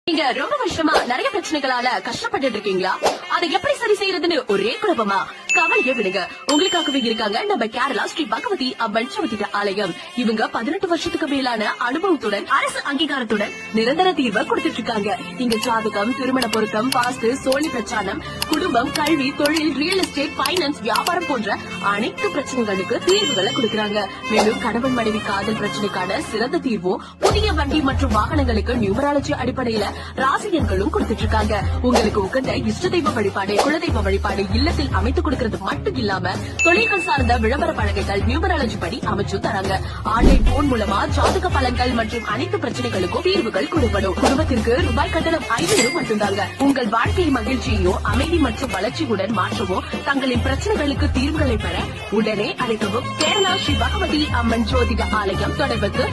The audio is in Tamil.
நீங்க ரொம்ப வருஷமா நிறைய பிரச்சனைகளால கஷ்டப்பட்டு இருக்கீங்களா? அதை எப்படி சரி செய்யறதுன்னு ஒரே குழப்பமா? கவலைய விடுங்க, உங்களுக்காகவே இருக்காங்க நம்ம கேரளா ஸ்ரீ பகவதி அம்மன் ஜோதிட ஆலயம். இவங்க 18 வருஷத்துக்கு மேலான அனுபவத்துடன் அரசு அங்கீகாரத்துடன் நிரந்தர தீர்வை கொடுத்துட்டு இருக்காங்க. இங்க ஜாதகம், திருமண பொருத்தம், வாஸ்து, சோழி பிரச்சாரம், குடும்பம், கல்வி, தொழில், ரியல் எஸ்டேட், பைனான்ஸ், வியாபாரம் போன்ற அனைத்து பிரச்சனைகளுக்கு தீர்வுகளை கொடுக்கறாங்க. மேலும் கணவன் மனைவி காதல் பிரச்சனைக்கான சிறந்த தீர்வும், புதிய வண்டி மற்றும் வாகனங்களுக்கு நியூமராலஜி அடிப்படையில ராசியன்களும் கொடுத்துட்டு இருக்காங்க. உங்களுக்கு உகந்த இஷ்ட தெய்வ வழிபாடு, குலதெய்வ வழிபாடு இல்லத்தில் அமைத்து கொடுக்கறது மட்டும் இல்லாம தொழில்கள் சார்ந்த விளம்பர பலகைகள் நியூமராலஜி படி அமைச்சு தராங்க. ஆன்லைன் போன் மூலமா ஜாதக பலன்கள் மற்றும் அனைத்து பிரச்சனைகளுக்கும் தீர்வுகள் கொடுப்படும். குடும்பத்திற்கு ரூபாய் கட்டணம் 500 மட்டும்தாங்க. உங்கள் வாழ்க்கை மகிழ்ச்சியையும் அமைதி மற்றும் வளர்ச்சியுடன் மாற்றவும் தங்களின் பிரச்சனைகளுக்கு தீர்வுகளை பெற உடனே அழைக்கவும். கேரளா ஸ்ரீ பகவதி அம்மன் ஜோதிட ஆலயம். தொடர்புக்கு